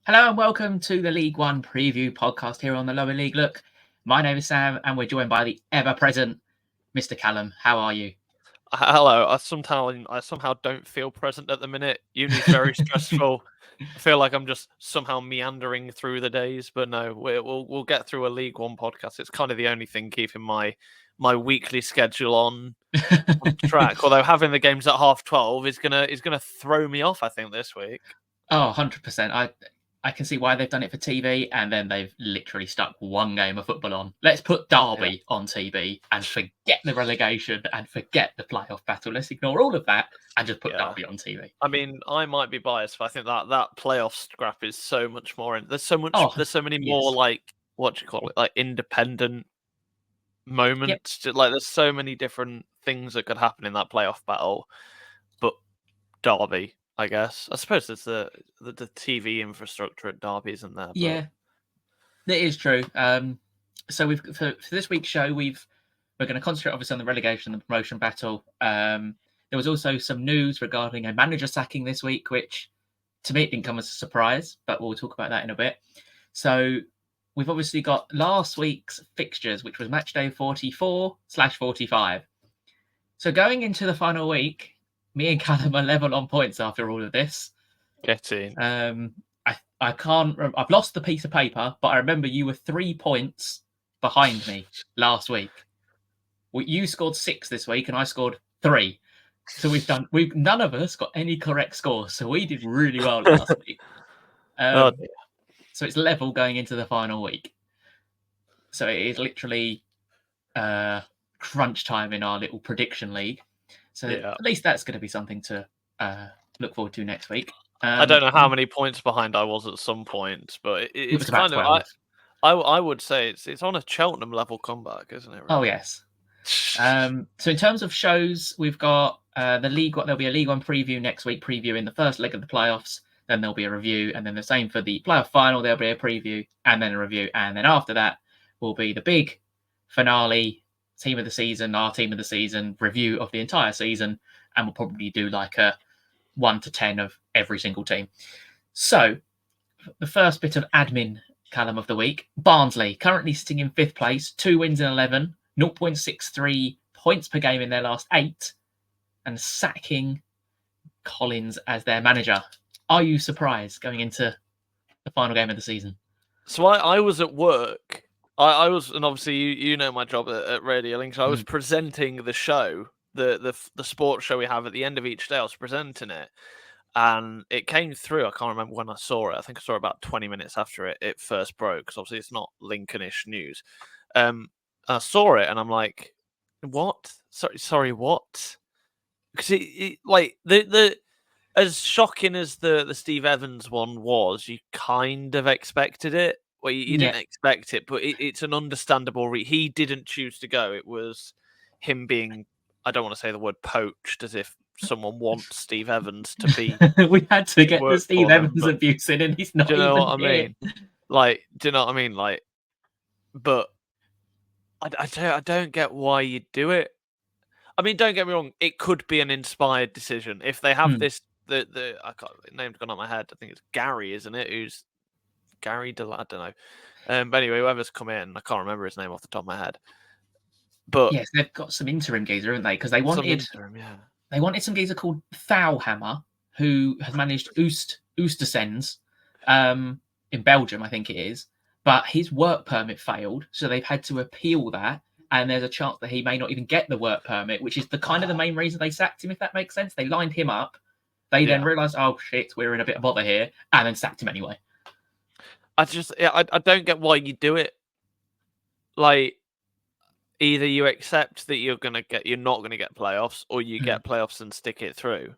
Hello and welcome to the League One preview podcast here on the Lower League Look. My name is Sam and we're joined by the ever-present Mr. Callum. How are you? Hello. I somehow don't feel present at the minute. Uni's very stressful. I feel like I'm just somehow meandering through the days, but no, we'll get through a League One podcast. It's kind of the only thing keeping my weekly schedule on track. Although having the games at 12:30 is gonna throw me off, I think, this week. Oh, 100%. I can see why they've done it for TV and then they've literally stuck one game of football on. Let's put Derby on TV and forget the relegation and forget the playoff battle. Let's ignore all of that and just put Derby on TV. I mean, I might be biased, but I think that playoff scrap is so much more. There's so many more like what do you call it, like independent moments. Yep. Like there's so many different things that could happen in that playoff battle. But Derby, I guess. I suppose it's the TV infrastructure at Derby, isn't there? But... Yeah, it is true. So we've for this week's show we're going to concentrate obviously on the relegation and the promotion battle. There was also some news regarding a manager sacking this week, which to me it didn't come as a surprise, but we'll talk about that in a bit. So we've obviously got last week's fixtures, which was matchday 44/45. So going into the final week, me and Callum are level on points after all of this. Get in. I can't. I've lost the piece of paper, but I remember you were 3 points behind me last week. You scored 6 this week, and I scored 3. So we've none of us got any correct scores. So we did really well last week. So it's level going into the final week. So it is literally crunch time in our little prediction league. So at least that's going to be something to look forward to next week. I don't know how many points behind I was at some point, but it's kind of. I would say it's on a Cheltenham level comeback, isn't it? Really? Oh yes. So in terms of shows, we've got the League. There'll be a League One preview next week, previewing the first leg of the playoffs. Then there'll be a review, and then the same for the playoff final. There'll be a preview, and then a review, and then after that will be the big finale, team of the season, our team of the season review of the entire season, and we'll probably do like a 1 to 10 of every single team. So the first bit of admin, Callum, of the week: Barnsley currently sitting in 5th place, 2 wins in 11. 0.63 points per game in their last 8, and sacking Collins as their manager. Are you surprised going into the final game of the season? So I was at work. I was, and obviously you know my job at Radio Link. So I was presenting the show, the sports show we have at the end of each day. I was presenting it, and it came through. I can't remember when I saw it. I think I saw it about 20 minutes after it first broke, because obviously it's not Lincolnish news. I saw it and I'm like, what? Sorry, what? Because it like the as shocking as the Steve Evans one was, you kind of expected it. Well, you didn't expect it, but it's an understandable. He didn't choose to go. It was him being, I don't want to say the word poached, as if someone wants Steve Evans to be. We had to get the Steve Evans abuse in, and he's not. Do you know what here. I mean? Like, do you know what I mean? Like, but. I don't get why you do it. I mean, don't get me wrong. It could be an inspired decision if they have this. The I can't, name's gone out my head. I think it's Gary, isn't it? Who's Gary? I don't know. But anyway, whoever's come in, I can't remember his name off the top of my head. But yes, they've got some interim geezer, haven't they? Because they wanted they wanted some geezer called Thauhammer, who has managed Oostersens in Belgium, I think it is. But his work permit failed, so they've had to appeal that, and there's a chance that he may not even get the work permit, which is the kind of the main reason they sacked him, if that makes sense. They lined him up, they then realised, oh shit, we're in a bit of bother here, and then sacked him anyway. I don't get why you do it. Like, either you accept that you're not gonna get playoffs, or you get playoffs and stick it through.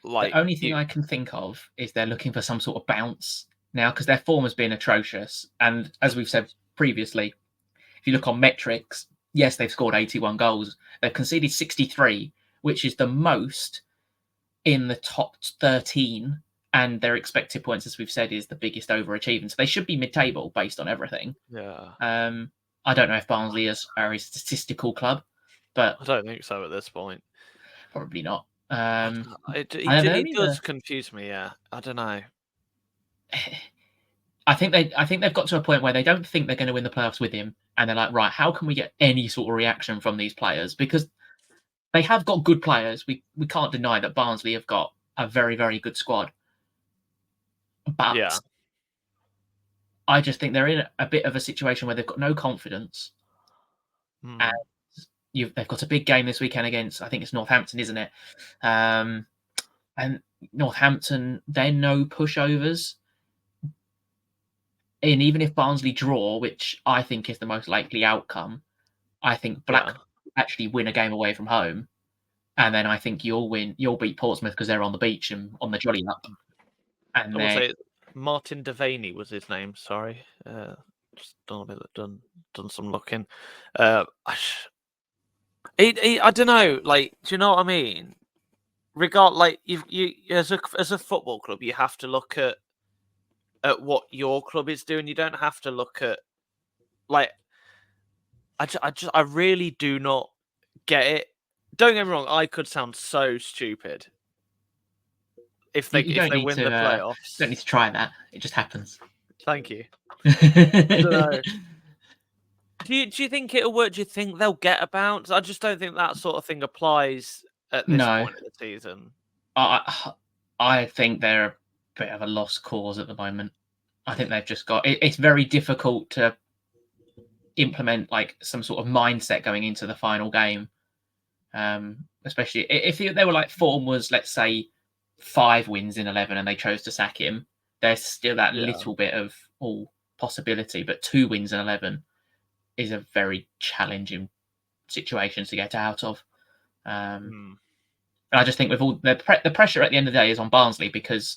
Like, the only thing I can think of is they're looking for some sort of bounce now, because their form has been atrocious. And as we've said previously, if you look on metrics, yes, they've scored 81 goals. They've conceded 63, which is the most in the top 13. And their expected points, as we've said, is the biggest overachieving. So they should be mid-table based on everything. Yeah. I don't know if Barnsley are a statistical club, but I don't think so at this point. Probably not. It does confuse me. Yeah, I don't know. I think they've got to a point where they don't think they're going to win the playoffs with him, and they're like, right, how can we get any sort of reaction from these players? Because they have got good players. We can't deny that Barnsley have got a very, very good squad. But Yeah. I just think they're in a bit of a situation where they've got no confidence. And they've got a big game this weekend against, I think it's Northampton, isn't it? And Northampton, they're no pushovers. And even if Barnsley draw, which I think is the most likely outcome, I think Blackpool actually win a game away from home. And then I think you'll beat Portsmouth because they're on the beach and on the jolly up. And then Martin Devaney was his name. Sorry, just done some looking. I don't know. Like, do you know what I mean? You as a football club, you have to look at what your club is doing. You don't have to look at like. I really do not get it. Don't get me wrong. I could sound so stupid if they win the playoffs. Don't need to try that. It just happens. Thank you. I don't know. Do you think it'll work? Do you think they'll get a bounce? I just don't think that sort of thing applies at this point of the season. I think they're a bit of a lost cause at the moment. I think they've just got. It's very difficult to implement like some sort of mindset going into the final game, especially if they were like form was, let's say, 5 wins in 11 and they chose to sack him. There's still that little bit of possibility, but 2 wins in 11 is a very challenging situation to get out of. And I just think with all the pressure at the end of the day is on Barnsley because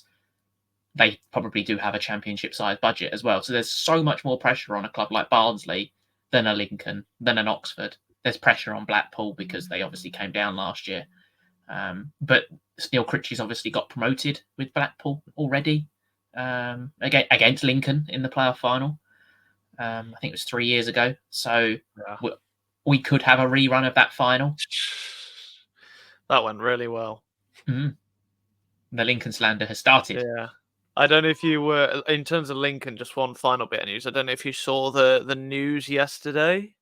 they probably do have a championship-sized budget as well. So there's so much more pressure on a club like Barnsley than a Lincoln, than an Oxford. There's pressure on Blackpool because they obviously came down last year. But Neil Critchley's obviously got promoted with Blackpool already against Lincoln in the playoff final. I think it was 3 years ago. So we could have a rerun of that final. That went really well. The Lincoln slander has started. Yeah. I don't know if you were, in terms of Lincoln, just one final bit of news. I don't know if you saw the news yesterday.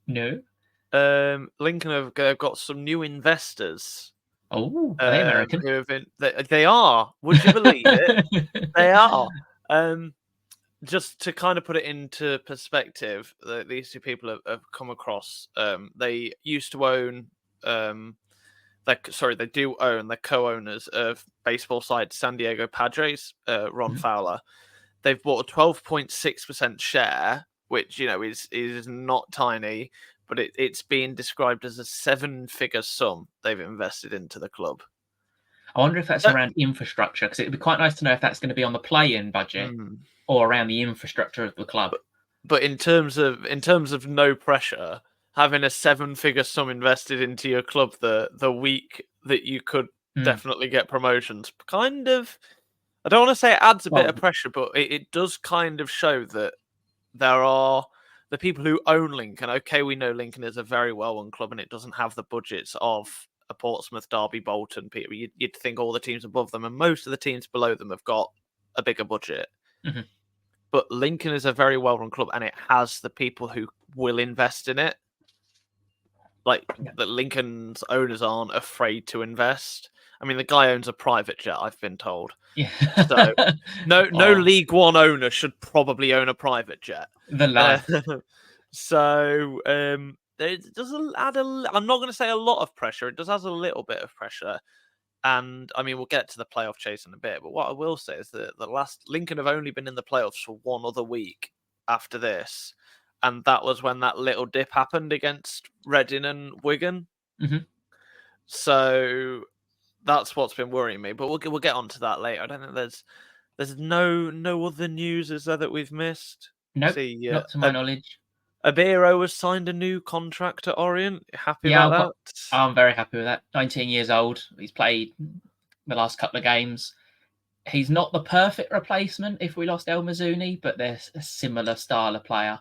No. Lincoln have got some new investors. Oh, are they American? They are. Would you believe it? They are. Just to kind of put it into perspective, these two people have come across. They used to own. They do own. They're co-owners of baseball side San Diego Padres. Ron Fowler. They've bought a 12.6% share, which is not tiny, but it's being described as a 7-figure sum they've invested into the club. I wonder if that's around infrastructure, because it'd be quite nice to know if that's going to be on the play-in budget or around the infrastructure of the club. But in terms of no pressure, having a 7-figure sum invested into your club the week that you could definitely get promotions, kind of, I don't want to say it adds a bit of pressure, but it does kind of show that there are the people who own Lincoln. Okay, we know Lincoln is a very well-run club and it doesn't have the budgets of a Portsmouth, Derby, Bolton. You'd think all the teams above them and most of the teams below them have got a bigger budget. But Lincoln is a very well-run club and it has the people who will invest in it. Like, the Lincoln's owners aren't afraid to invest. I mean, the guy owns a private jet, I've been told. Yeah. So no League One owner should probably own a private jet. The lad. So it does add I'm not going to say a lot of pressure. It does add a little bit of pressure. And I mean, we'll get to the playoff chase in a bit. But what I will say is that the last Lincoln have only been in the playoffs for one other week after this. And that was when that little dip happened against Reading and Wigan. So that's what's been worrying me. But we'll get onto that later. I don't think there's no other news, is there, that we've missed? Nope, not to my knowledge. Abiro has signed a new contract at Orient. Happy about that? I'm very happy with that. 19 years old. He's played the last couple of games. He's not the perfect replacement if we lost El Mazzuni, but they're a similar style of player.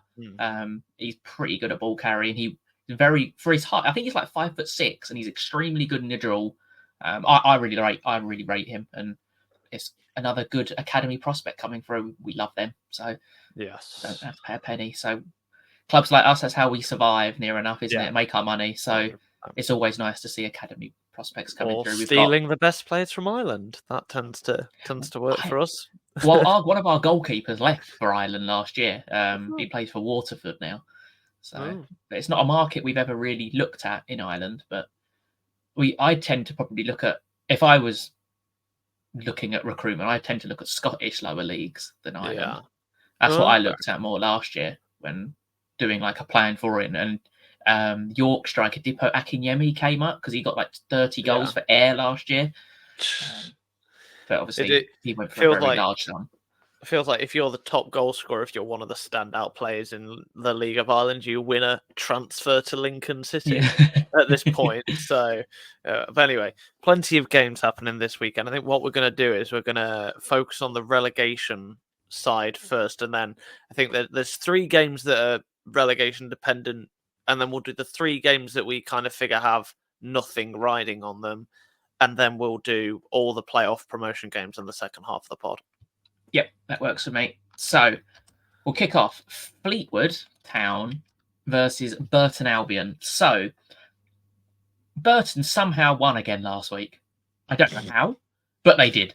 He's pretty good at ball carrying. He's very, for his height, I think he's like 5'6", and he's extremely good in the drill. I really rate him, and it's another good academy prospect coming through. We love them, so yes, don't have to pay a penny. So clubs like us, that's how we survive near enough, isn't Yeah. it? Make our money. So it's always nice to see academy prospects coming or through. We've stealing the best players from Ireland. That tends to work for us. well, one of our goalkeepers left for Ireland last year. He plays for Waterford now. So it's not a market we've ever really looked at in Ireland, but I tend to probably look at, if I was looking at recruitment, I tend to look at Scottish lower leagues than Ireland. Yeah. That's what I looked at more last year when doing like a plan for it. And York striker Dipo Akinyemi came up because he got like 30 goals for Ayr last year. But obviously he went for a very large sum. It feels like if you're the top goal scorer, if you're one of the standout players in the League of Ireland, you win a transfer to Lincoln City at this point. So, but anyway, plenty of games happening this weekend. I think what we're going to do is we're going to focus on the relegation side first, and then I think that there's 3 games that are relegation dependent, and then we'll do the 3 games that we kind of figure have nothing riding on them, and then we'll do all the playoff promotion games in the second half of the pod. Yep, that works for me. So we'll kick off Fleetwood Town versus Burton Albion. So Burton somehow won again last week. I don't know how, but they did.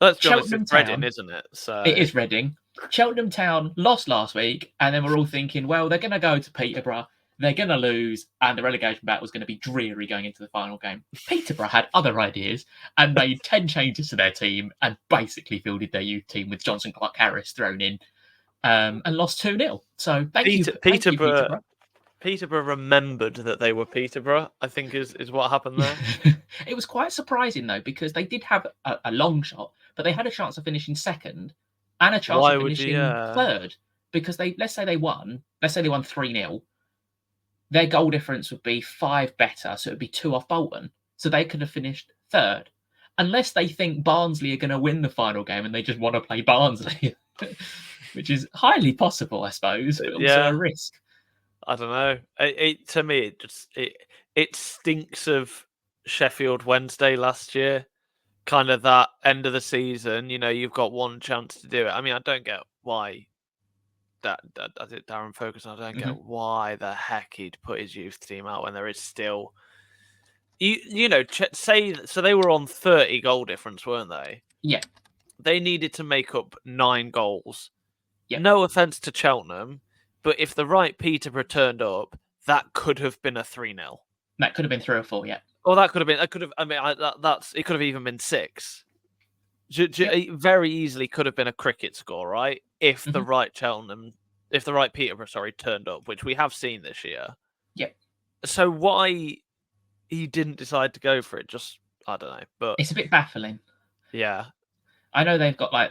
Let's be honest, it's Reading, isn't it? So it is Reading. Cheltenham Town lost last week, and then we're all thinking, well, they're going to go to Peterborough, they're going to lose, and the relegation battle was going to be dreary going into the final game. Peterborough had other ideas and made 10 changes to their team and basically fielded their youth team with Johnson Clark-Harris thrown in, and lost 2-0. So thank you, Peterborough. Peterborough remembered that they were Peterborough, I think is what happened there. It was quite surprising, though, because they did have a long shot, but they had a chance of finishing second and a chance of finishing third. Because let's say they won 3-0, their goal difference would be 5 better, so it would be 2 off Bolton. So they could have finished third. Unless they think Barnsley are going to win the final game and they just want to play Barnsley, which is highly possible, I suppose, but also a risk. I don't know. To me, it stinks of Sheffield Wednesday last year. Kind of that end of the season, you've got one chance to do it. I mean, I don't get why Darren Ferguson, I don't get why the heck he'd put his youth team out when there is still, so they were on 30 goal difference, weren't they? Yeah. They needed to make up 9 goals. Yep. No offense to Cheltenham, but if the right Peterborough turned up, that could have been a 3-0. That could have been 3 or 4, yeah. Well, it could have even been 6. It very easily could have been a cricket score, right? If the right Peterborough, turned up, which we have seen this year. Yep. So why he didn't decide to go for it, just, I don't know. But it's a bit baffling. Yeah. I know they've got like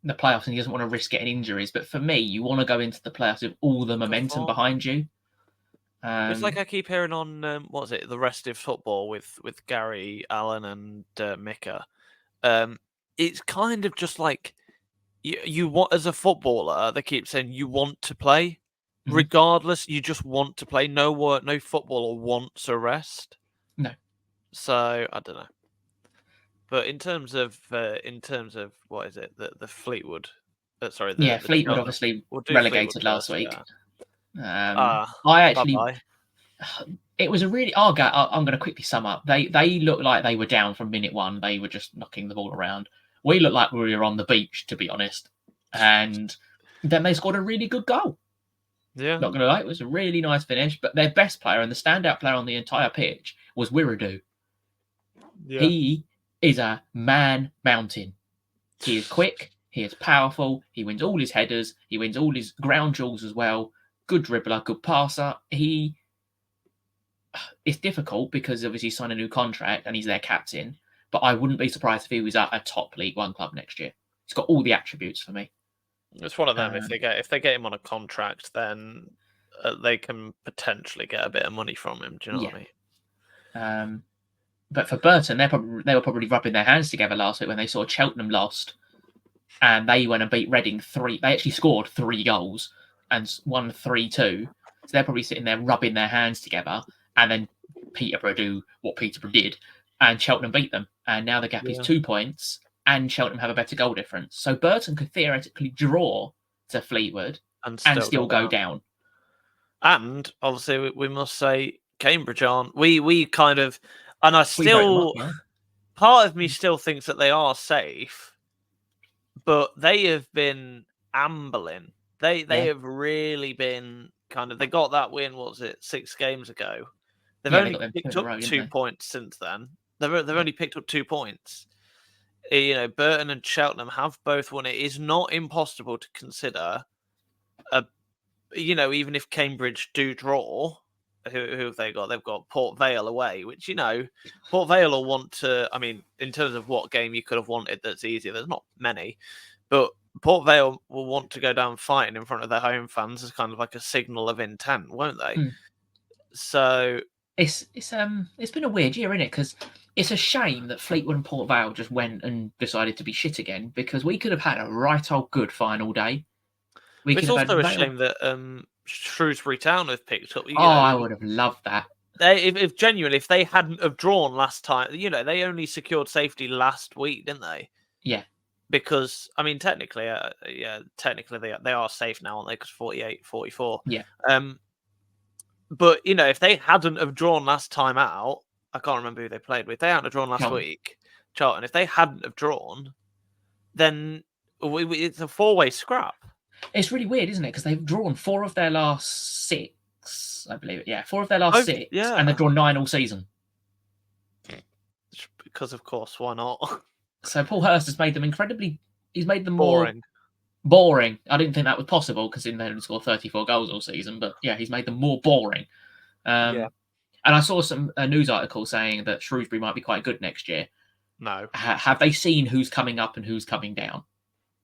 the playoffs and he doesn't want to risk getting injuries, but for me, you want to go into the playoffs with all the momentum behind you. It's like I keep hearing on the Rest of Football with Gary Allen and Mika. It's kind of just like you want, as a footballer, they keep saying you want to play, regardless. You just want to play. No footballer wants a rest. No. So I don't know. But in terms of what is it, the Fleetwood? Fleetwood obviously relegated last week. Yeah. I actually. It was a really. I'm going to quickly sum up. They looked like they were down from minute 1. They were just knocking the ball around. We looked like we were on the beach, to be honest. And then they scored a really good goal. Yeah. Not going to lie, it was a really nice finish. But their best player and the standout player on the entire pitch was Wiradou. Yeah. He is a man mountain. He is quick. He is powerful. He wins all his headers. He wins all his ground duels as well. Good dribbler, good passer. It's difficult because obviously he signed a new contract and he's their captain. But I wouldn't be surprised if he was at a top League One club next year. He's got all the attributes for me. It's one of them. If they get him on a contract, then they can potentially get a bit of money from him. Do you know what I mean? But for Burton, they were probably rubbing their hands together last week when they saw Cheltenham lost, and they went and beat Reading 3. They actually scored 3 goals and won 3-2. So they're probably sitting there rubbing their hands together, and then Peterborough do what Peterborough did, and Cheltenham beat them. and now the gap is 2 points, and Cheltenham have a better goal difference. So Burton could theoretically draw to Fleetwood and still go down. And obviously, we must say Cambridge aren't. We kind of, and I still, part of me still thinks that they are safe, but they have been ambling. They have really been kind of. They got that win. What was it? 6 games ago. They've only picked up 2 points since then. They've only picked up 2 points. Burton and Cheltenham have both won. It is not impossible to consider even if Cambridge do draw, who have they got? They've got Port Vale away, which, Port Vale will want to, in terms of what game you could have wanted that's easier, there's not many, but Port Vale will want to go down fighting in front of their home fans as kind of like a signal of intent, won't they? So it's been a weird year, isn't it? Because it's a shame that Fleetwood and Port Vale just went and decided to be shit again, because we could have had a right old good final day. It's also a shame that Shrewsbury Town have picked up. I would have loved that. If they hadn't have drawn last time, they only secured safety last week, didn't they? Yeah. Because technically, they are safe now, aren't they? Because 48-44. Yeah. But if they hadn't have drawn last time out, I can't remember who they played with. They hadn't have drawn last week, Charlton. If they hadn't have drawn, then it's a 4-way scrap. It's really weird, isn't it? Because they've drawn 4 of their last 6, I believe. Yeah, 4 of their last 6, and they've drawn 9 all season. Because, of course, why not? So Paul Hurst has made them incredibly... He's made them boring. Boring. I didn't think that was possible, because they only scored 34 goals all season. But, yeah, he's made them more boring. And I saw a news article saying that Shrewsbury might be quite good next year. No. Have they seen who's coming up and who's coming down?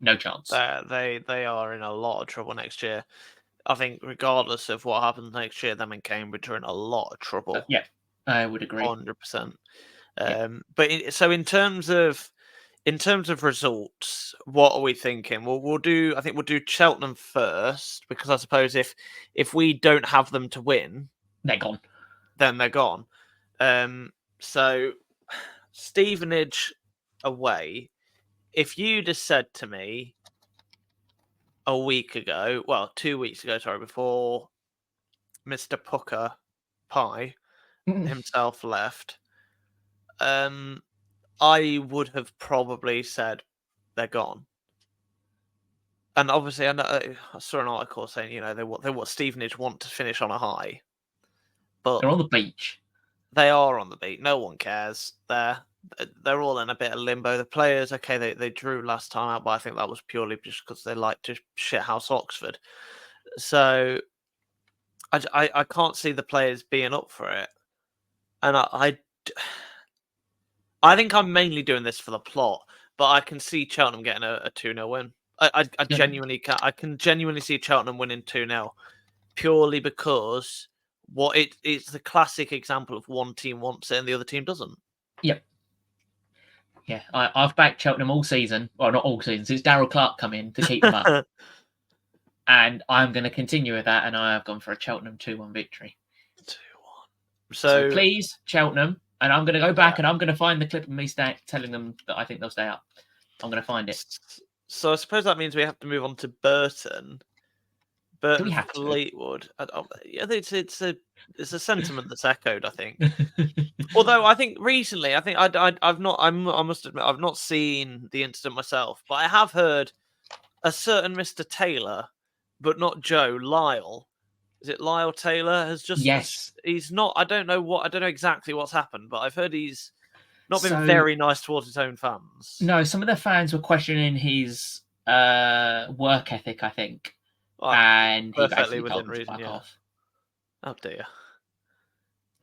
No chance. They are in a lot of trouble next year. I think regardless of what happens next year, them and Cambridge are in a lot of trouble. Yeah, I would agree. 100%. But in terms of results, what are we thinking? We'll do Cheltenham first, because I suppose if we don't have them to win, they're gone. Then they're gone. So Stevenage away. If you'd have said to me a week ago, 2 weeks ago, before Mr. Pucker Pie himself left, I would have probably said they're gone. And obviously, I saw an article saying, they want Stevenage want to finish on a high, but they're on the beach. They are on the beach. No one cares. They're all in a bit of limbo. The players, okay, they drew last time out, but I think that was purely just because they like to shithouse Oxford. So I can't see the players being up for it, and I think I'm mainly doing this for the plot, but I can see Cheltenham getting a 2-0 win. I genuinely can. I can genuinely see Cheltenham winning 2-0, purely because it's the classic example of one team wants it and the other team doesn't. Yep. Yeah, I've backed Cheltenham all season. Well, not all season, since Darryl Clark come in to keep them up. And I'm going to continue with that, and I have gone for a Cheltenham 2-1 victory. 2-1. So please, Cheltenham, and I'm going to go back and I'm going to find the clip of me telling them that I think they'll stay up. I'm going to find it. So I suppose that means we have to move on to Burton. Do we have Fleetwood. It's a sentiment that's echoed, I think. Although I think recently, I must admit, I've not seen the incident myself, but I have heard a certain Mr. Taylor, but not Joe, Lyle. Is it Lyle Taylor? Has just he's not. I don't know exactly what's happened, but I've heard he's not been very nice towards his own fans. No, some of the fans were questioning his work ethic, I think. And he basically told them to fuck off. Oh dear.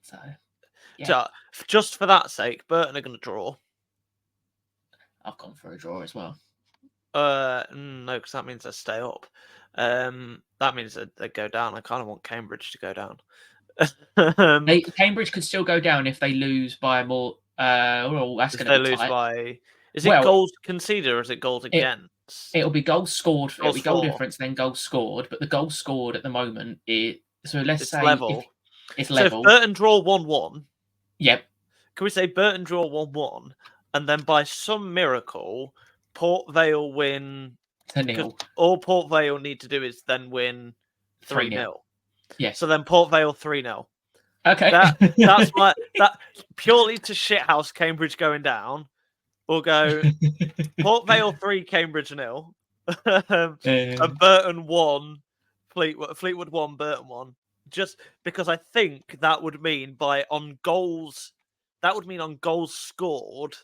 So, yeah. Just for that sake, Burton are going to draw. I've gone for a draw as well. No, because that means they stay up. That means that they go down. I kind of want Cambridge to go down. Cambridge could still go down if they lose by more. That's going to be tight. By. Is it goals conceded or is it goals against? It'll be goals scored. It'll be goal difference, then goals scored. But the goals scored at the moment is let's say level. It's level. So if Burton draw 1-1. Yep. Can we say Burton draw 1-1? and then by some miracle, Port Vale win. To all Port Vale need to do is then win 3-0. Yes. So then Port Vale 3-0. Okay. That's that purely to shithouse Cambridge going down. We'll go Port Vale 3, Cambridge 0. And Burton 1, Fleetwood 1, Burton 1. Just because I think that would mean on goals scored.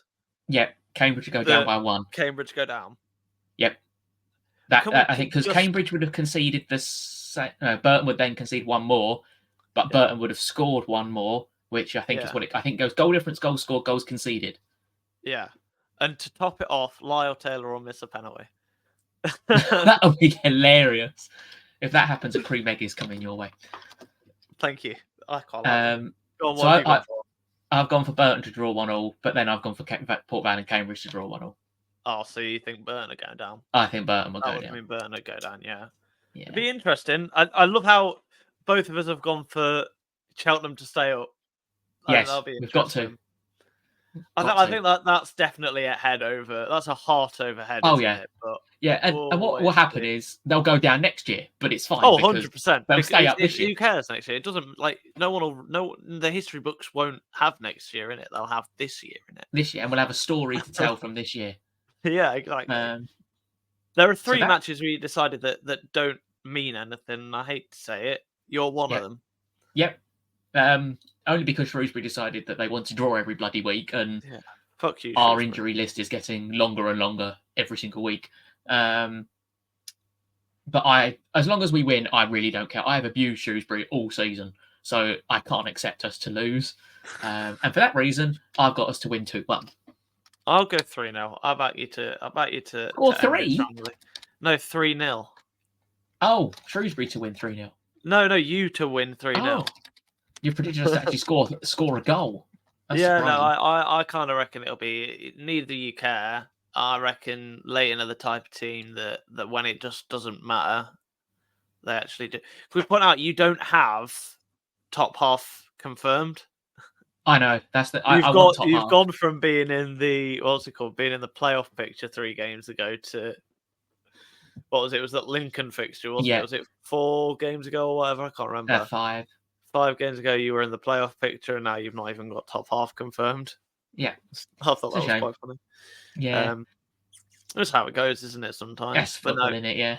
Yep, Cambridge would go down by 1. Cambridge go down. Yep. I think because Cambridge would have conceded Burton would then concede 1 more, but Burton would have scored 1 more, which I think is what I think goes goal difference, goals scored, goals conceded. Yeah. And to top it off, Lyle Taylor will miss a penalty. That would be hilarious. If that happens, a pre-meg is coming your way. Thank you. I can't. I've gone for Burton to draw 1-1, but then I've gone for Port Vale and Cambridge to draw 1-1. Oh, so you think Burton are going down? I think Burton will go down. I mean, Burton will go down, yeah. It'd be interesting. I love how both of us have gone for Cheltenham to stay up. Yes, we've got to. I think that's definitely a head over. That's a heart over head. Oh, yeah. It? But and what will happen is they'll go down next year, but it's fine. Oh, 100%. They'll stay up this year. Who cares next year? It doesn't the history books won't have next year in it. They'll have this year in it. This year, and we'll have a story to tell from this year. Yeah, exactly. There are 3 matches we decided that don't mean anything. I hate to say it. You're one of them. Yep. Only because Shrewsbury decided that they want to draw every bloody week, and fuck you. Our injury list is getting longer and longer every single week. But as long as we win, I really don't care. I have abused Shrewsbury all season, so I can't accept us to lose. And for that reason, I've got us to win 2-1. I'll go 3-0. I'll back you to. Or 3? No, 3-0. Oh, Shrewsbury to win 3-0. No, you to win 3-0. You predicted us to actually score a goal. That's surprising. I kind of reckon it'll be neither you care. I reckon Leighton are the type of team that when it just doesn't matter, they actually do. If we point out you don't have top half confirmed. I know that's You've gone from being in the being in the playoff picture 3 games ago to what was it? It was that Lincoln fixture, wasn't it? Was it 4 games ago or whatever? I can't remember. 5. 5 games ago, you were in the playoff picture, and now you've not even got top half confirmed. Yeah, I thought that was quite funny. Yeah, that's how it goes, isn't it? Sometimes. Yes, football in it. Yeah,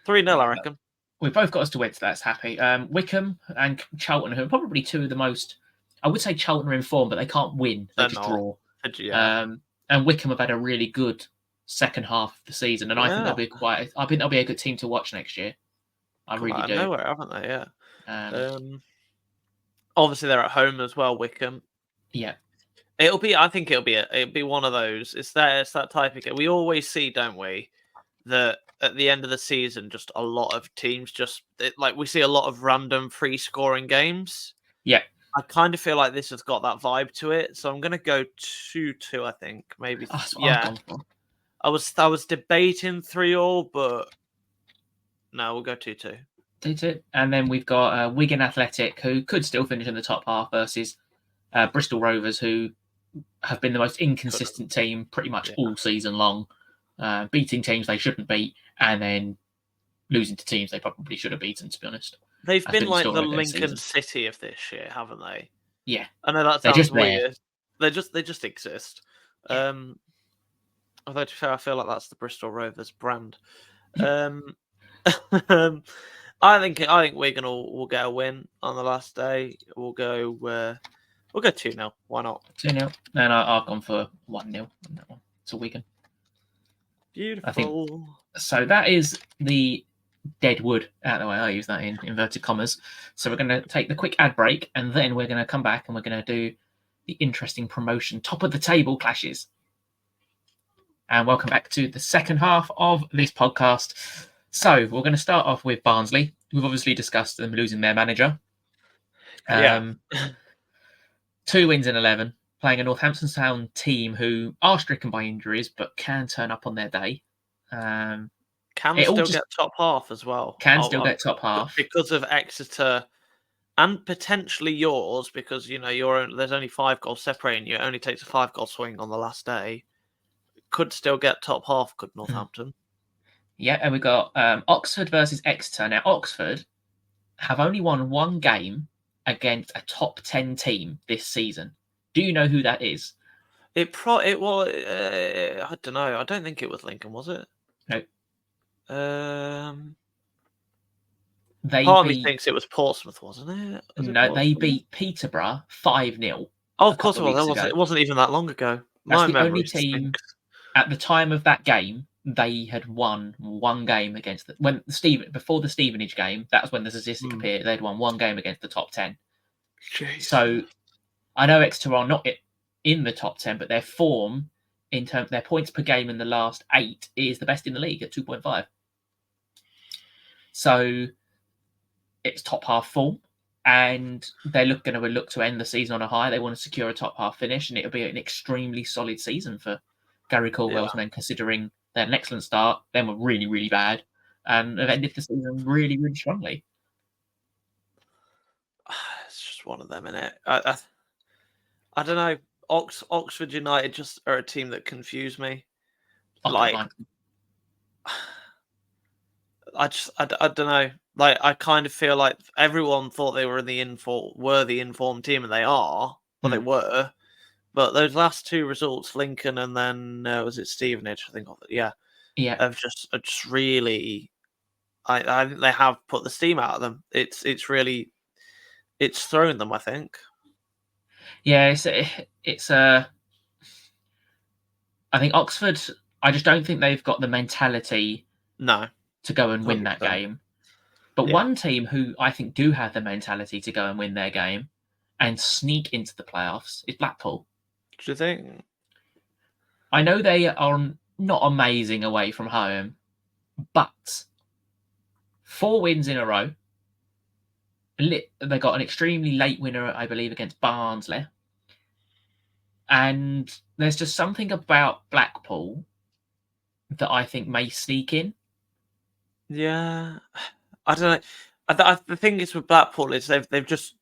3-0, I reckon. We've both got us to win, so that's happy. Wickham and Cheltenham, who are probably 2 of the most. I would say Cheltenham are in form, but they can't win. They just draw. Yeah. And Wickham have had a really good second half of the season, and I think they'll be a good team to watch next year. I really do. Nowhere, haven't they? Yeah. Obviously, they're at home as well, Wickham. Yeah. I think it'll be one of those. It's that type of game. We always see, don't we, that at the end of the season, just a lot of teams we see a lot of random free scoring games. Yeah. I kind of feel like this has got that vibe to it, so I'm going to go 2-2. I think maybe. I was debating 3-3, but no, we'll go 2-2. 2-2, and then we've got Wigan Athletic, who could still finish in the top half, versus Bristol Rovers, who have been the most inconsistent team pretty much all season long, beating teams they shouldn't beat, and then losing to teams they probably should have beaten. To be honest. They've been like the Lincoln City of this year, haven't they? Yeah. I know that sounds weird. They just exist. Yeah. Although to be fair, I feel like that's the Bristol Rovers brand. I think Wigan will get a win on the last day. We'll go 2-0. Why not? 2-0. And I've gone for 1-0 on that one. To Wigan. Beautiful. So that is the dead wood out of the way. I use that in inverted commas. So we're going to take the quick ad break, and then we're going to come back and we're going to do the interesting promotion top of the table clashes. And welcome back to the second half of this podcast. So we're going to start off with Barnsley. We've obviously discussed them losing their manager. 2 wins in 11, playing a Northampton Town team who are stricken by injuries but can turn up on their day. Can still get top half as well. Can still get top half. Because of Exeter and potentially yours, because there's only 5 goals separating you. It only takes a 5-goal swing on the last day. Could still get top half. Could Northampton? Yeah, and we've got Oxford versus Exeter. Now, Oxford have only won one game against a top 10 team this season. Do you know who that is? It was. I don't know. I don't think it was Lincoln, was it? No. Part of me thinks it was Portsmouth, wasn't it? They beat Peterborough 5-0. Oh, of course it was. It wasn't even that long ago. That's the only team at the time of that game. They had won one game against before the Stevenage game. That was when the statistic appeared. They'd won one game against the top 10. Jeez. So I know Exeter are not in the top 10, but their form in terms of their points per game in the last 8 is the best in the league at 2.5. So it's top half form, and they're going to look to end the season on a high. They want to secure a top half finish, and it'll be an extremely solid season for Gary Caldwell's men, considering they had an excellent start, then were really, really bad, and have ended the season really, really strongly. It's just one of them, innit? I don't know. Oxford United just are a team that confuse me. I don't know. Like, I kind of feel like everyone thought they were the informed team, and they are. Well, they were. But those last 2 results, Lincoln and then was it Stevenage? I think. Yeah. Have just really. I think they have put the steam out of them. It's thrown them, I think. Yeah, it's I think Oxford. I just don't think they've got the mentality. No. To go and win that game. But one team who I think do have the mentality to go and win their game and sneak into the playoffs is Blackpool. Do you think? I know they are not amazing away from home, but 4 wins in a row. They got an extremely late winner, I believe, against Barnsley. And there's just something about Blackpool that I think may sneak in. Yeah, I don't know. The thing is with Blackpool is they've just.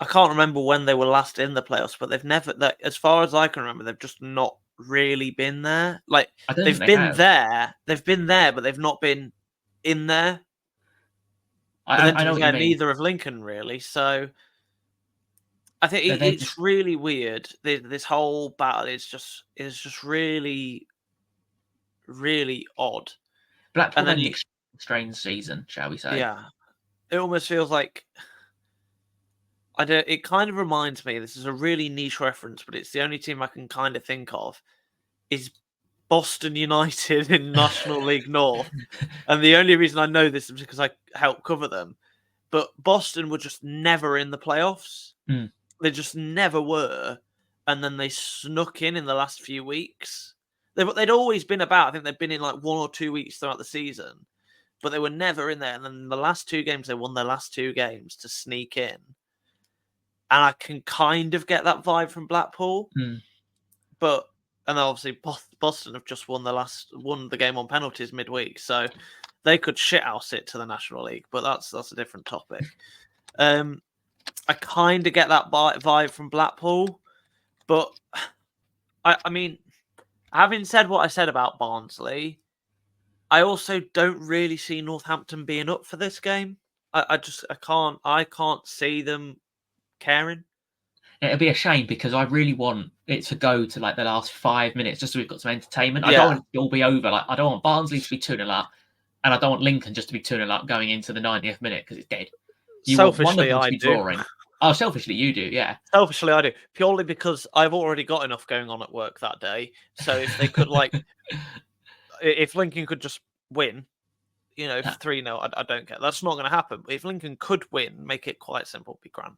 I can't remember when they were last in the playoffs, but they've never, as far as I can remember, they've just not really been there. Like, they've been there, but they've not been in there. I know what you mean. Neither of Lincoln really. So I think it's really weird. This whole battle is just really, really odd. Blackpool had an strange season, shall we say? Yeah, it almost feels like. It kind of reminds me, this is a really niche reference, but it's the only team I can kind of think of, is Boston United in National League North. And the only reason I know this is because I helped cover them. But Boston were just never in the playoffs. They just never were. And then they snuck in the last few weeks. They'd always been about, I think they'd been in like 1 or 2 weeks throughout the season. But they were never in there. And then the last 2 games, they won their last 2 games to sneak in. And I can kind of get that vibe from Blackpool. And obviously Boston have just won the game on penalties midweek. So they could shithouse it to the National League, but that's a different topic. I kind of get that vibe from Blackpool. But, I mean, having said what I said about Barnsley, I also don't really see Northampton being up for this game. I can't see them caring. It'd be a shame because I really want it to go to like the last 5 minutes just so we've got some entertainment. I don't want it to all be over. Like, I don't want Barnsley to be 2-0 up, and I don't want Lincoln just to be 2-0 up going into the 90th minute because it's dead. Selfishly, I do. Drawing. Oh, selfishly, you do, yeah. Selfishly, I do. Purely because I've already got enough going on at work that day. So if they could, if Lincoln could just win, 3-0, I don't care. That's not going to happen. If Lincoln could win, make it quite simple, be grand.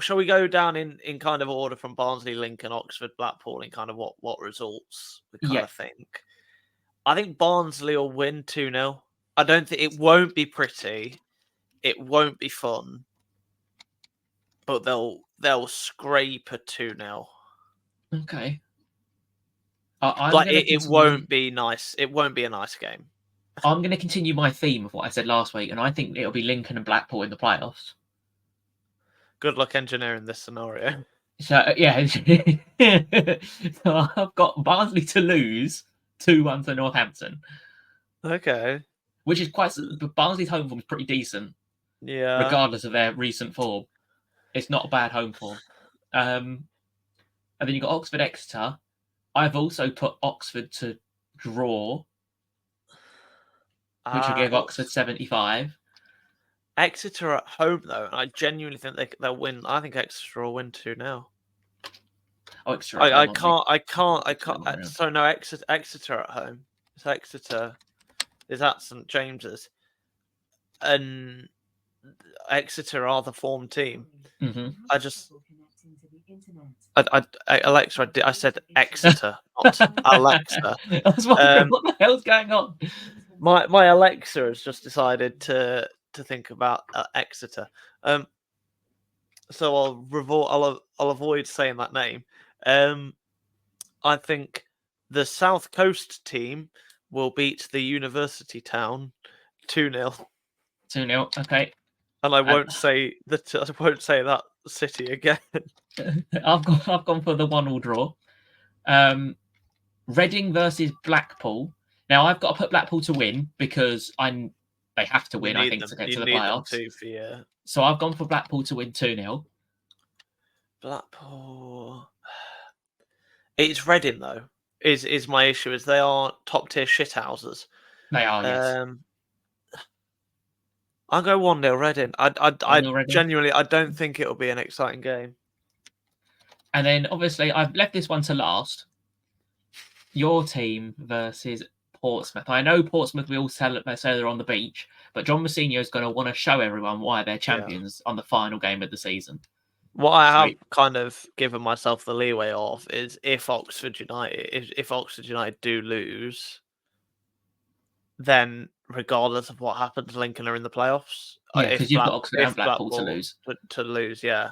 Shall we go down in kind of order from Barnsley, Lincoln, Oxford, Blackpool, in kind of what results we kind of think? I think Barnsley will win 2-0. I don't think it won't be pretty. It won't be fun. But they'll scrape a 2-0. Okay. It won't be nice. It won't be a nice game. I'm going to continue my theme of what I said last week, and I think it'll be Lincoln and Blackpool in the playoffs. Good luck engineering this scenario. So yeah, so I've got Barnsley to lose 2-1 to Northampton, Okay. which is quite. But Barnsley's home form is pretty decent, Yeah. regardless of their recent form. It's not a bad home form. And then you've got Oxford Exeter. I've also put Oxford to draw, which will give Oxford 75. Exeter at home though, and I genuinely think they'll win. I think Exeter will win 2-0. Oh, Exeter. I can't. So no, Exeter at home. It's Exeter is at St James's, and Exeter are the form team. Mm-hmm. Alexa, I said Exeter, not Alexa. I was wondering what the hell's going on. My Alexa has just decided to think about Exeter. So I'll avoid saying that name. I think the South Coast team will beat the University Town 2-0. 2-0. Okay. And I won't say that. I won't say that city again. I've gone for the 1-1 draw. Reading versus Blackpool. Now I've got to put Blackpool to win because they have to win. I think to get to the playoffs. So I've gone for Blackpool to win 2-0. Blackpool. It's Reading though. Is my issue? Is they are top tier shithouses. They are. Yes. I'll go 1-0 Reading. I Reading. Genuinely, I don't think it'll be an exciting game. And then obviously I've left this one to last. Your team versus Portsmouth. I know Portsmouth, we all say they're on the beach, but John Mousinho is going to want to show everyone why they're champions on the final game of the season. What I have kind of given myself the leeway of is if Oxford United do lose, then regardless of what happens, Lincoln are in the playoffs. Yeah, because you've got Oxford and Blackpool to lose. To lose, yeah.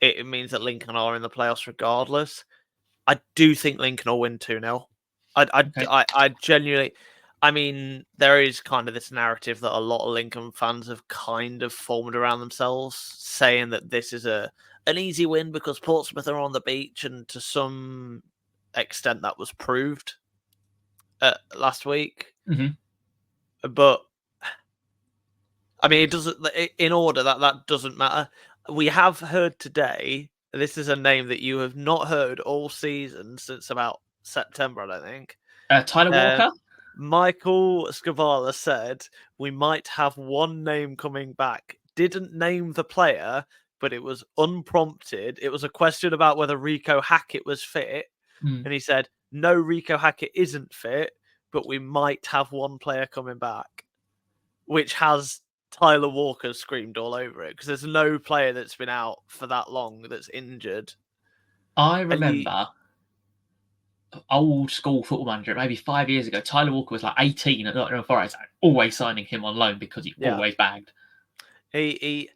It means that Lincoln are in the playoffs regardless. I do think Lincoln will win 2-0. I genuinely... I mean, there is kind of this narrative that a lot of Lincoln fans have kind of formed around themselves, saying that this is an easy win because Portsmouth are on the beach, and to some extent that was proved last week. Mm-hmm. But I mean, it doesn't. In order that doesn't matter. We have heard today. This is a name that you have not heard all season since about September, I don't think. Tyler Walker. Michael Scavala said we might have one name coming back. Didn't name the player, but it was unprompted. It was a question about whether Rico Hackett was fit, and he said no, Rico Hackett isn't fit, but we might have one player coming back, which has Tyler Walker screamed all over it because there's no player that's been out for that long that's injured. I remember old school football manager, maybe 5 years ago. Tyler Walker was like 18 at Nottingham Forest, always signing him on loan because he always bagged. This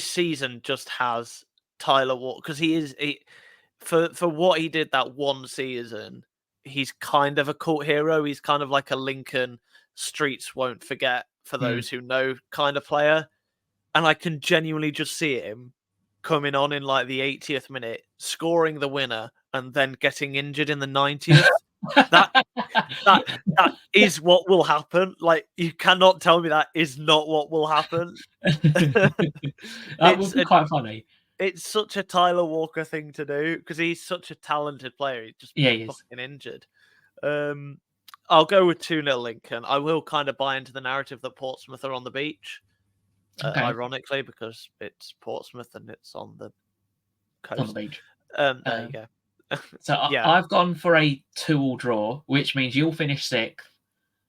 season just has Tyler Walker because for what he did that one season. He's kind of a cult hero. He's kind of like a Lincoln streets won't forget for those who know kind of player. And I can genuinely just see him coming on in like the 80th minute, scoring the winner, and then getting injured in the 90th. that is what will happen. Like, you cannot tell me that is not what will happen. That would be quite funny. It's such a Tyler Walker thing to do because he's such a talented player. He's just fucking injured. I'll go with 2-0 Lincoln. I will kind of buy into the narrative that Portsmouth are on the beach. Ironically, because it's Portsmouth and it's on the coast. On the beach. There you go. So I've gone for a 2-2 draw, which means you'll finish 6th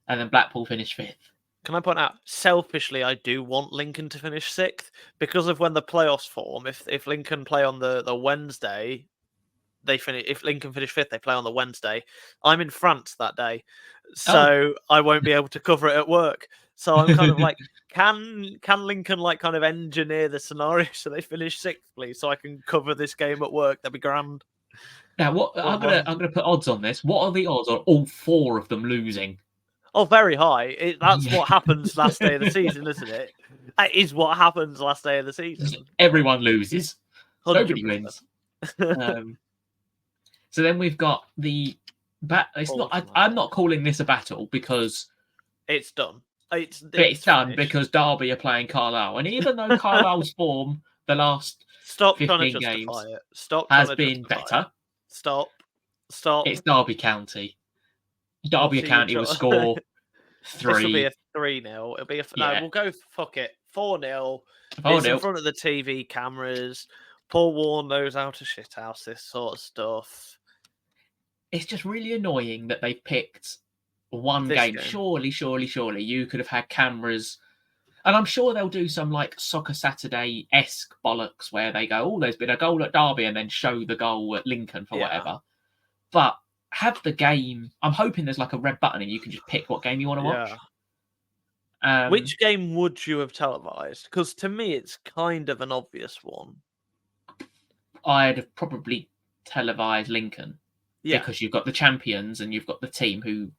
and then Blackpool finish 5th. Can I point out, selfishly, I do want Lincoln to finish 6th because of when the playoffs form. If Lincoln play on the Wednesday, they finish. If Lincoln finish 5th, they play on the Wednesday. I'm in France that day, so I won't be able to cover it at work. So I'm kind of like, can Lincoln like kind of engineer the scenario so they finish 6th, please, so I can cover this game at work? That'd be grand. Now, I'm gonna put odds on this. What are the odds on all 4 of them losing? Oh, very high. That's Yeah. what happens last day of the season, isn't it? That is what happens last day of the season. Everyone loses. 100%. Nobody wins. So then we've got the It's not. I'm not calling this a battle because it's done. It's done finished. because Derby are playing Carlisle, and even though Carlisle's form the last Stop 15 trying to justify games it. Stop has trying to been justify better. it. Stop. It's Derby County. Derby County will score 3. This will be a 3-0. It'll be no. We'll go. Fuck it. 4-0. It's in front of the TV cameras. Paul Warren knows how to shithouse this sort of stuff. It's just really annoying that they've picked one game. Surely you could have had cameras. And I'm sure they'll do some like Soccer Saturday-esque bollocks where they go, oh, there's been a goal at Derby and then show the goal at Lincoln for whatever. But have the game. I'm hoping there's like a red button and you can just pick what game you want to watch. Which game would you have televised? Because to me, it's kind of an obvious one. I'd have probably televised Lincoln. Yeah. Because you've got the champions and you've got the team who...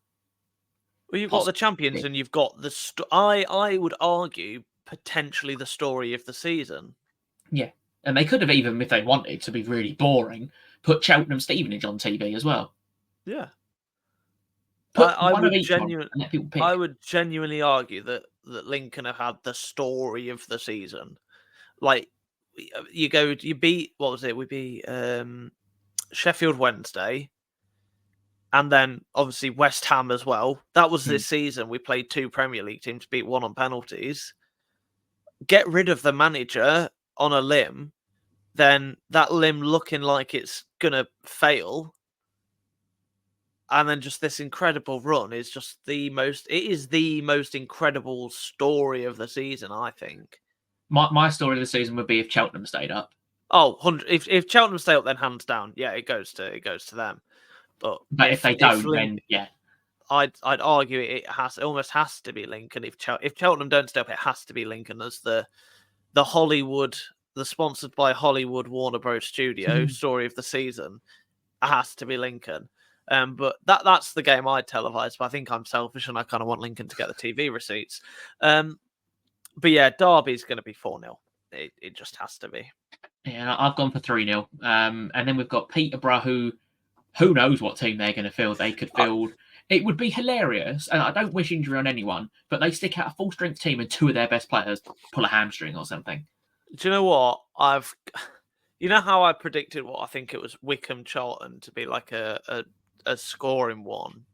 Well, you've got the champions and you've got the... I would argue, potentially the story of the season. Yeah. And they could have even, if they wanted to be really boring, put Cheltenham Stevenage on TV as well. Yeah. I would genuinely argue that Lincoln have had the story of the season. Like, you beat... What was it? We beat Sheffield Wednesday. And then, obviously, West Ham as well. That was this season. We played 2 Premier League teams, beat 1 on penalties. Get rid of the manager on a limb, then that limb looking like it's going to fail. And then just this incredible run is just it is the most incredible story of the season, I think. My story of the season would be if Cheltenham stayed up. Oh, if Cheltenham stay up, then hands down. Yeah, it goes to them. But if they don't, then yeah, I'd argue it almost has to be Lincoln. If Cheltenham don't stay up, it has to be Lincoln as the Hollywood, the sponsored by Hollywood Warner Bros. Studio story of the season. It has to be Lincoln. But that's the game I'd televise. But I think I'm selfish and I kind of want Lincoln to get the TV receipts. But yeah, Derby's going to be 4-0. It just has to be. Yeah, I've gone for 3-0. And then we've got Peterborough, who knows what team they're going to field. They could field. It would be hilarious, and I don't wish injury on anyone, but they stick out a full-strength team and 2 of their best players pull a hamstring or something. Do you know what? You know how I predicted what I think it was Wycombe Charlton to be like a scoring one?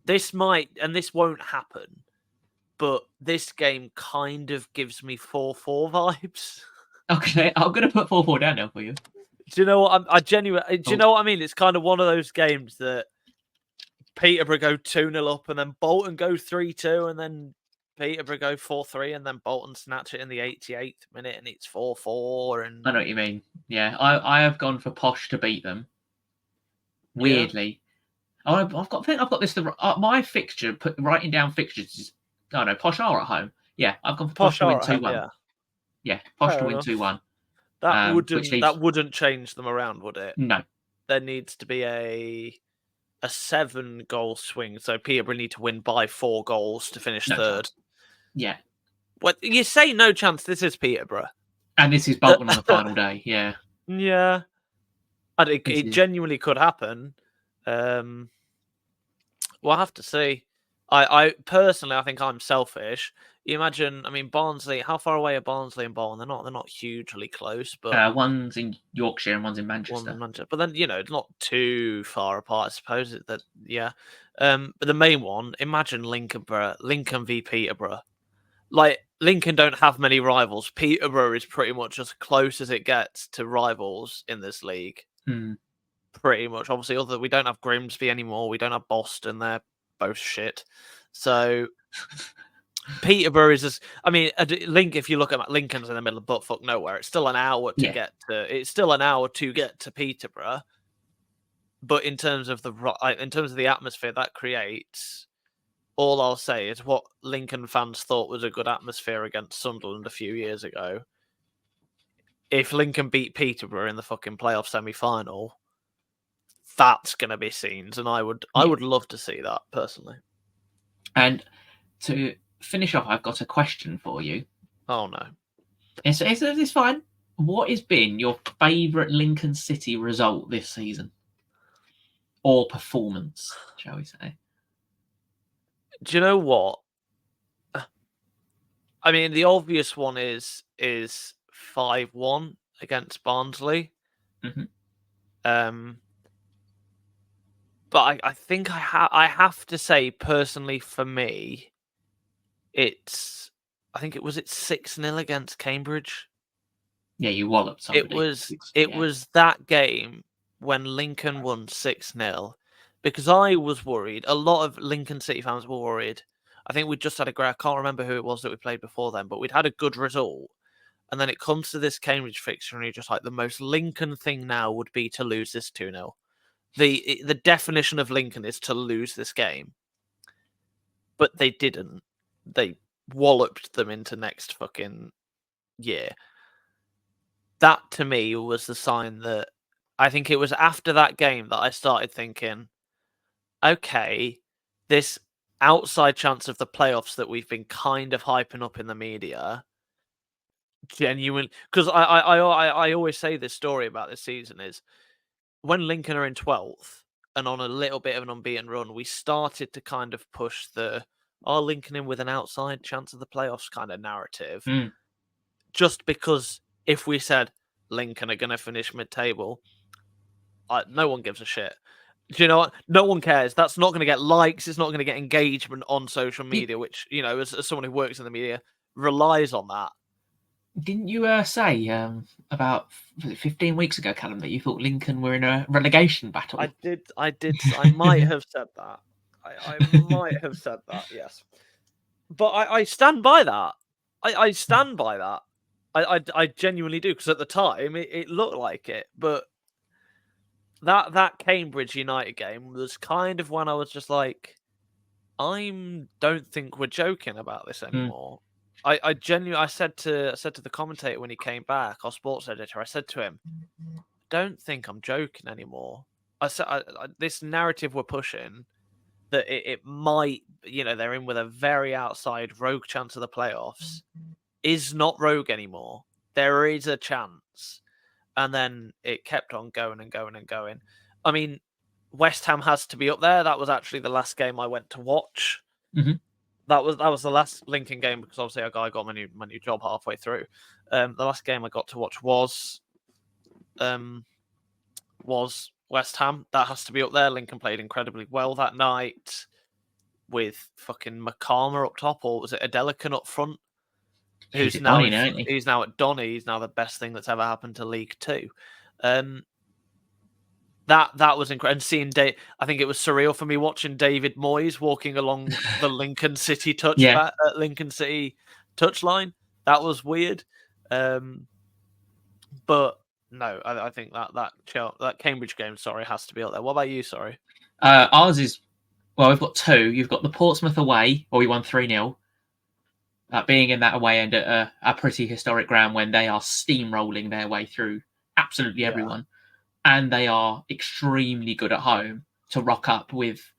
This might, and this won't happen, but this game kind of gives me 4-4 vibes. Okay, I'm going to put 4-4 down now for you. Do you know what? Do you know what I mean? It's kind of one of those games that Peterborough go 2-0 up, and then Bolton go 3-2, and then Peterborough go 4-3, and then Bolton snatch it in the 88th minute, and it's 4-4. And I know what you mean. Yeah, I have gone for Posh to beat them. Weirdly, I've got this. My fixture, writing down fixtures is. Oh no, Posh are at home. Yeah, I've gone for Posh to win 2-1. Yeah, Posh to win 2-1. That wouldn't change them around, would it? No. There needs to be a 7-goal swing, so Peterborough need to win by 4 goals to finish third. Yeah. Well, you say no chance. This is Peterborough, and this is Bolton on the final day. Yeah. Yeah. And it genuinely could happen. We'll have to see. I personally, I think I'm selfish. You imagine, I mean, Barnsley. How far away are Barnsley and Bolton? They're not hugely close, but one's in Yorkshire and one's in Manchester. But then it's not too far apart, I suppose. But the main one, imagine Lincoln v Peterborough. Like Lincoln don't have many rivals. Peterborough is pretty much as close as it gets to rivals in this league. Pretty much. Obviously, we don't have Grimsby anymore. We don't have Boston. They're both shit. So. Peterborough is just, I mean, if you look at Lincoln's in the middle of buttfuck nowhere, it's still an hour to get to. It's still an hour to get to Peterborough. But in terms of the atmosphere that creates, all I'll say is what Lincoln fans thought was a good atmosphere against Sunderland a few years ago. If Lincoln beat Peterborough in the fucking playoff semi-final, that's going to be scenes, and I would love to see that personally. And to finish off, I've got a question for you. Oh no. It's fine. What has been your favourite Lincoln City result this season? Or performance, shall we say? Do you know what? I mean, the obvious one is 5-1 against Barnsley. Mhm. But I think I have to say personally for me, it's 6-0 against Cambridge. Yeah, you walloped somebody. It was that game when Lincoln won 6-0 because I was worried. A lot of Lincoln City fans were worried. I think we just had a great. I can't remember who it was that we played before then, but we'd had a good result. And then it comes to this Cambridge fixture, and you're just like, the most Lincoln thing now would be to lose this 2-0. The definition of Lincoln is to lose this game. But they didn't. They walloped them into next fucking year. That to me was the sign that I think it was after that game that I started thinking, okay, this outside chance of the playoffs that we've been kind of hyping up in the media, genuine, because I always say this story about this season is when Lincoln are in 12th and on a little bit of an unbeaten run, we started to kind of push the Lincoln in with an outside chance of the playoffs kind of narrative. Just because if we said Lincoln are going to finish mid-table, no one gives a shit. Do you know what? No one cares. That's not going to get likes. It's not going to get engagement on social media, which, as someone who works in the media, relies on that. Didn't you say about 15 weeks ago, Callum, that you thought Lincoln were in a relegation battle? I did. I might have said that. I might have said that, yes. But I stand by that. I stand by that. I genuinely do, because at the time it looked like it. But that Cambridge United game was kind of when I was just like, I don't think we're joking about this anymore. I genuinely said to the commentator when he came back, our sports editor, I said to him, don't think I'm joking anymore. I said this narrative we're pushing that it might, they're in with a very outside rogue chance of the playoffs is not rogue anymore. There is a chance. And then it kept on going and going and going. I mean, West Ham has to be up there. That was actually the last game I went to watch. Mm-hmm. That was the last Lincoln game, because obviously I got my new job halfway through. The last game I got to watch was West Ham. That has to be up there. Lincoln played incredibly well that night with fucking McCarmer up top, or was it Adelican up front? He's now at Donny. He's now the best thing that's ever happened to League Two. That was incredible. And seeing I think it was surreal for me watching David Moyes walking along the Lincoln City Lincoln City touchline. That was weird. But no, I think that Cambridge game, has to be up there. What about you? Sorry. Ours is, well, we've got two. You've got the Portsmouth away, where we won 3-0. Being in that away end at a pretty historic ground when they are steamrolling their way through absolutely everyone. And they are extremely good at home to rock up with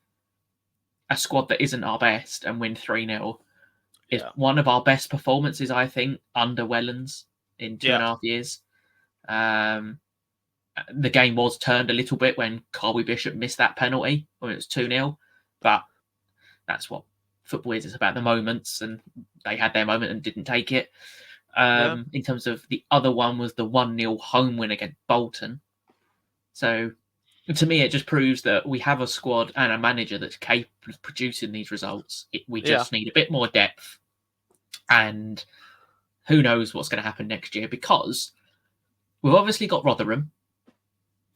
a squad that isn't our best and win 3-0. It's one of our best performances, I think, under Wellens in 2.5 years. The game was turned a little bit when Colby Bishop missed that penalty when it was 2-0. But that's what football is. It's about the moments, and they had their moment and didn't take it. In terms of the other one was the 1-0 home win against Bolton. So to me, it just proves that we have a squad and a manager that's capable of producing these results. We just need a bit more depth. And who knows what's going to happen next year, because we've obviously got Rotherham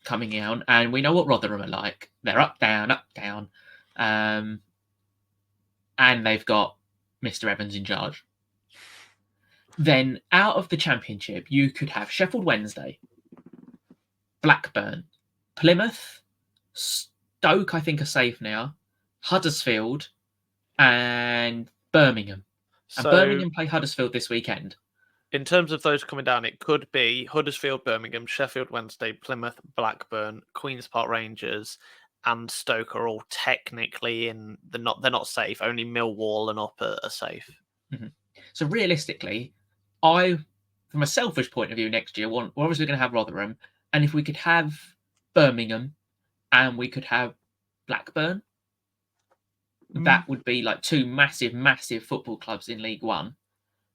coming out, and we know what Rotherham are like. They're up, down, up, down. And they've got Mr. Evans in charge. Then out of the Championship, you could have Sheffield Wednesday, Blackburn, Plymouth, Stoke, I think, are safe now, Huddersfield, and Birmingham. And Birmingham play Huddersfield this weekend. In terms of those coming down, it could be Huddersfield, Birmingham, Sheffield Wednesday, Plymouth, Blackburn, Queen's Park Rangers, and Stoke are all technically in they're not safe. Only Millwall and up are safe. Mm-hmm. So realistically, from a selfish point of view, next year, we're obviously going to have Rotherham, and if we could have Birmingham and we could have Blackburn, that would be like two massive football clubs in League One.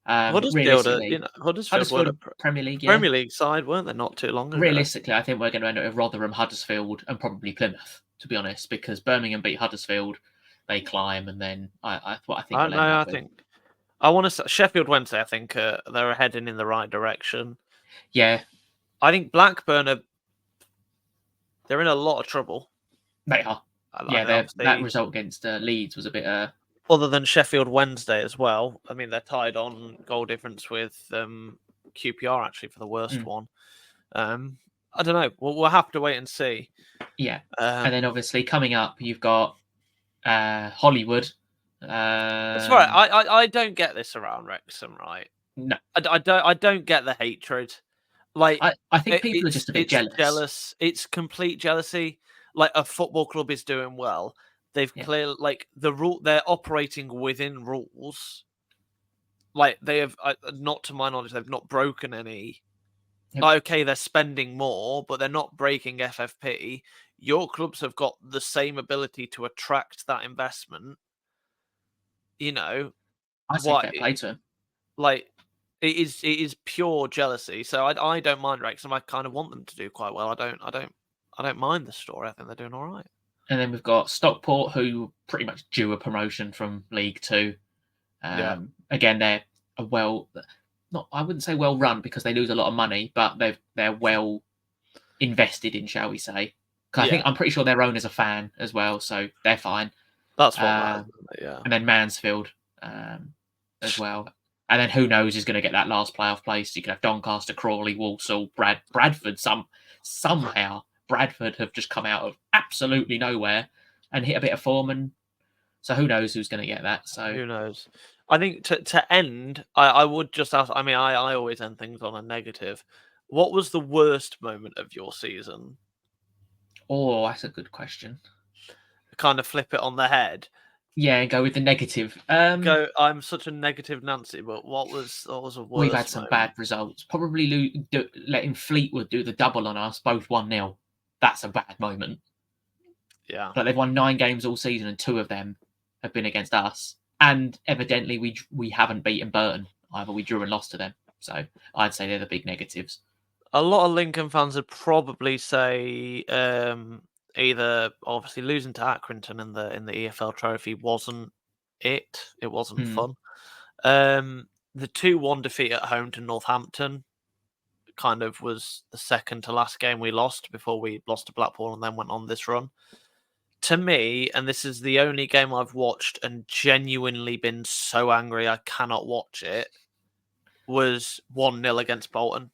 Realistically, Huddersfield were a Premier League, Premier League side, weren't they? Not too long ago. Realistically, I think we're going to end up with Rotherham, Huddersfield, and probably Plymouth. To be honest, because Birmingham beat Huddersfield, they climb, and then I want to say Sheffield Wednesday. I think they're heading in the right direction. Yeah, I think Blackburn they're in a lot of trouble. They are. That result against Leeds was a bit. Other than Sheffield Wednesday as well. I mean, they're tied on goal difference with QPR actually for the worst one. I don't know. We'll have to wait and see. Yeah, and then obviously coming up, you've got Hollywood. That's right. I don't get this around Wrexham, right? No, I don't get the hatred. Like I think people are just a bit jealous. It's complete jealousy. Like a football club is doing well. They've clearly they're operating within rules. Like they have, not to my knowledge, they've not broken any. Yep. Okay, they're spending more, but they're not breaking FFP. Your clubs have got the same ability to attract that investment. You know, I say fair play to them. Like it is pure jealousy. So I don't mind Wrexham. I kind of want them to do quite well. I don't mind the story. I think they're doing all right. And then we've got Stockport, who pretty much due a promotion from League Two. Again, they're I wouldn't say well run because they lose a lot of money, but they're well invested in, shall we say? I think I'm pretty sure their owner's a fan as well, so they're fine. That's what matters, yeah. And then Mansfield as well. And then who knows who's going to get that last playoff place? You could have Doncaster, Crawley, Walsall, Bradford. Somehow Bradford have just come out of absolutely nowhere and hit a bit of form, and so who knows who's going to get that? So who knows? I think to end, I would just ask. I mean, I always end things on a negative. What was the worst moment of your season? Oh, that's a good question. Kind of flip it on the head. Yeah, go with the negative. I'm such a negative Nancy, but what was a worst? We've had some bad results. Probably letting Fleetwood do the double on us, both 1-0. That's a bad moment. Yeah, but they've won 9 games all season, and 2 of them have been against us. And evidently, we haven't beaten Burton either. We drew and lost to them. So I'd say they're the big negatives. A lot of Lincoln fans would probably say either obviously losing to Accrington in the EFL Trophy wasn't it. It wasn't fun. The 2-1 defeat at home to Northampton kind of was the second to last game we lost before we lost to Blackpool and then went on this run. To me, and this is the only game I've watched and genuinely been so angry I cannot watch it, was 1-0 against Bolton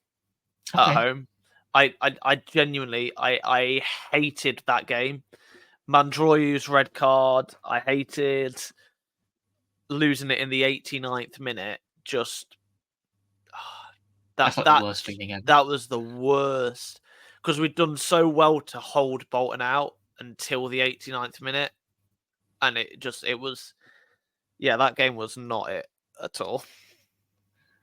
at home. I genuinely I hated that game. Mandroyu's red card. I hated losing it in the 89th minute. Just that's like the worst feeling ever. That was the worst because we'd done so well to hold Bolton out until the 89th minute, and it was that game was not it at all.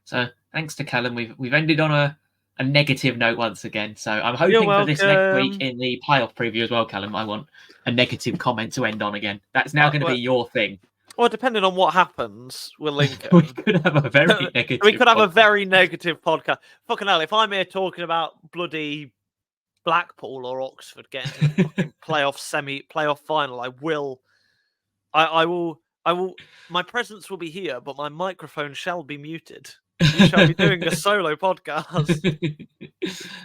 So thanks to Callum, we've ended on a negative note once again. So I'm hoping for this next week in the playoff preview as well, Callum. I want a negative comment to end on again. That's now going to be your thing. Well, depending on what happens with Lincoln, we could have a very negative. We could have a very negative podcast. Fucking hell! If I'm here talking about bloody Blackpool or Oxford getting to the fucking playoff final, I will. My presence will be here, but my microphone shall be muted. You shall be doing a solo podcast.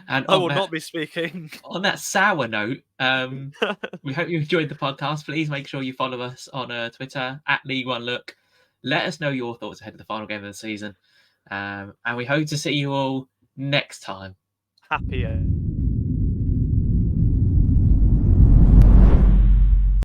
And I will not be speaking. On that sour note, we hope you enjoyed the podcast. Please make sure you follow us on Twitter at League One Look. Let us know your thoughts ahead of the final game of the season. And we hope to see you all next time. Happy